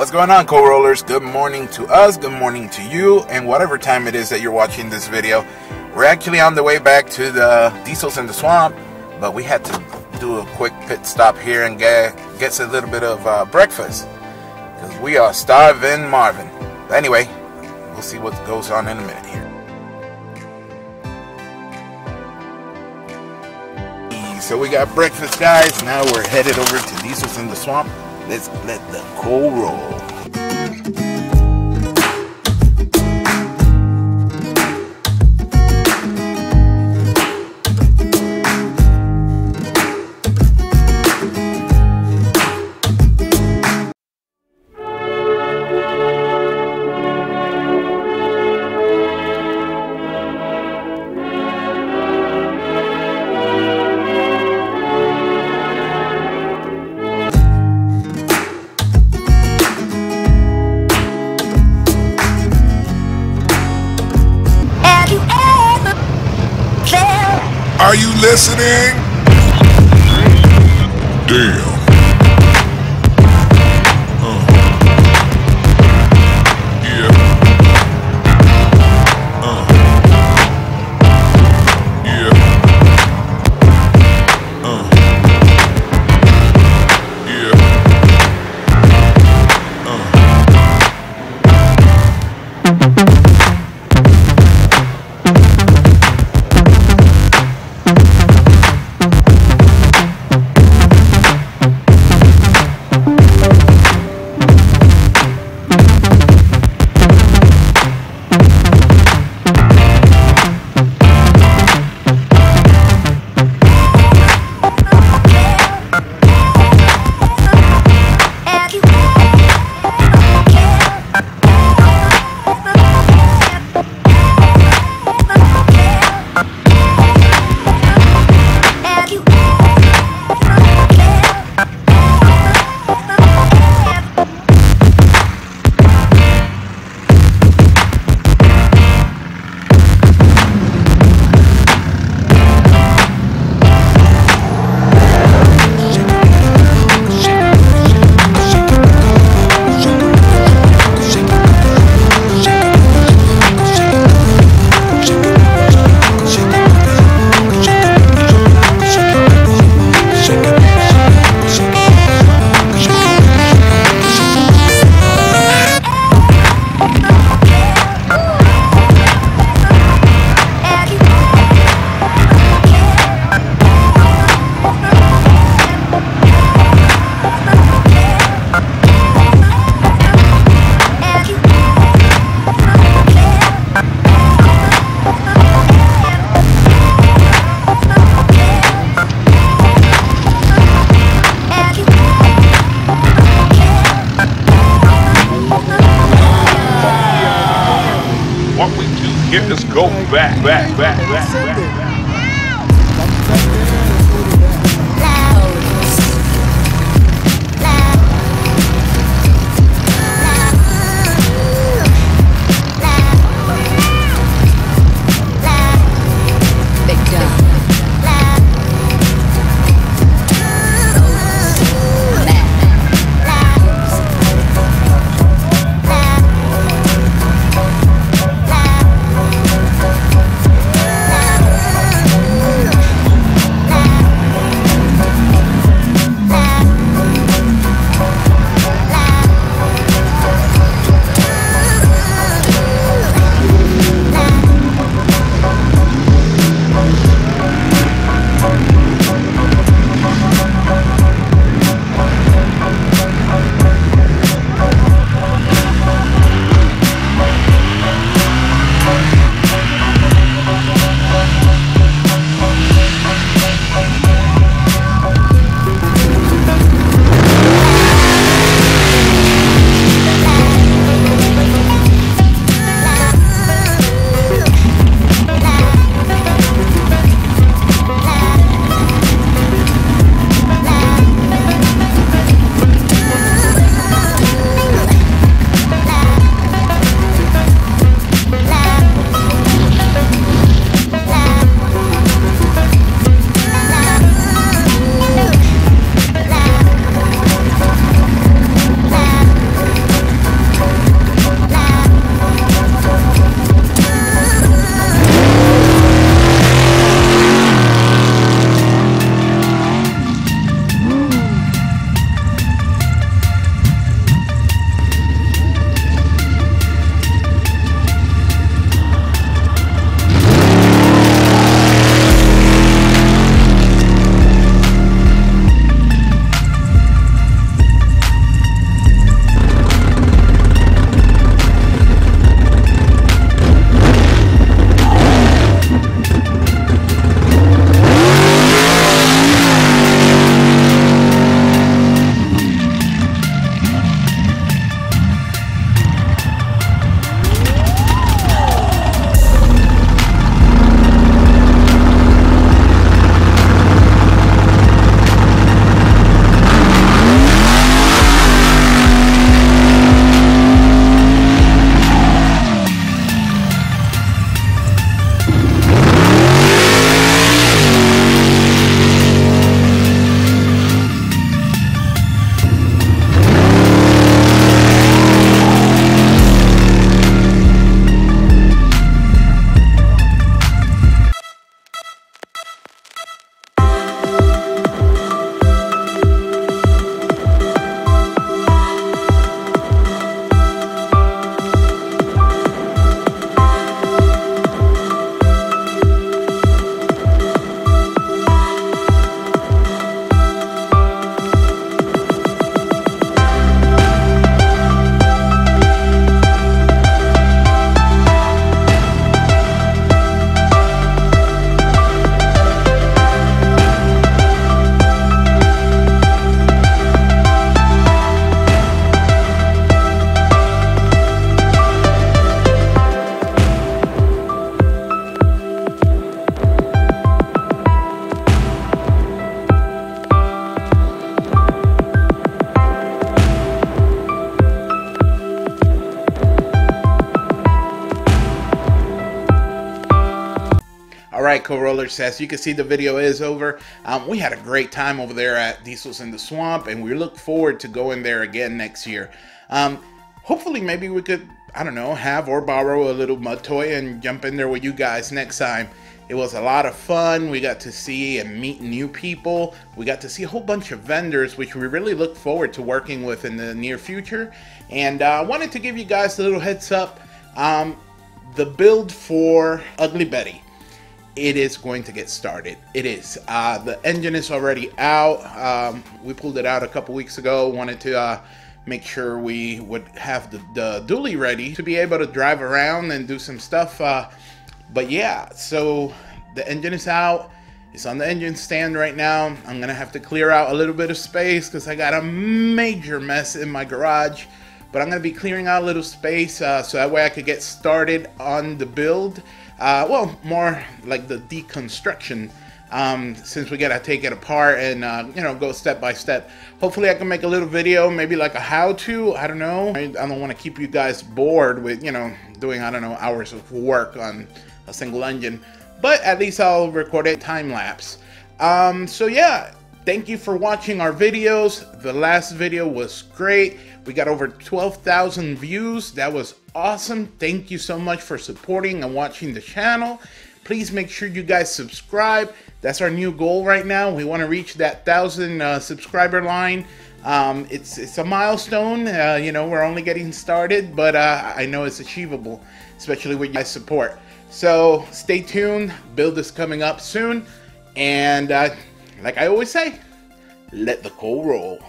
What's going on, co-rollers? Good morning to us, good morning to you, and whatever time it is that you're watching this video. We're actually on the way back to the Diesels in the Swamp, but we had to do a quick pit stop here and get a little bit of breakfast, because we are starving Marvin. But anyway, we'll see what goes on in a minute here. So we got breakfast, guys. Now we're headed over to Diesels in the Swamp. Let's let the coal roll. Are you listening? Damn. Yeah. Yeah. What we do here is go back. right, co-roller says, you can see the video is over. We had a great time over there at Diesel's in the Swamp, and we look forward to going there again next year. Hopefully, maybe we could, I don't know, have or borrow a little mud toy and jump in there with you guys next time. It was a lot of fun. We got to see and meet new people. We got to see a whole bunch of vendors, which we really look forward to working with in the near future. And I wanted to give you guys a little heads up. The build for Ugly Betty, it is going to get started. It is. The engine is already out. We pulled it out a couple weeks ago. Wanted to make sure we would have the dually ready to be able to drive around and do some stuff. But yeah, so the engine is out. It's on the engine stand right now. I'm gonna have to clear out a little bit of space because I got a major mess in my garage. But I'm gonna be clearing out a little space so that way I could get started on the build. Well, more like the deconstruction, since we gotta take it apart and you know, go step by step. Hopefully I can make a little video, maybe like a how-to. I don't know. I don't want to keep you guys bored with, you know, doing, I don't know, hours of work on a single engine, but at least I'll record it time lapse. So yeah, thank you for watching our videos. The last video was great. We got over 12,000 views. That was awesome. Thank you so much for supporting and watching the channel. Please make sure you guys subscribe. That's our new goal right now. We want to reach that 1,000 subscriber line. It's a milestone. You know, we're only getting started, but I know it's achievable, especially with your guys' support. So stay tuned. Build is coming up soon. And like I always say, let the coal roll.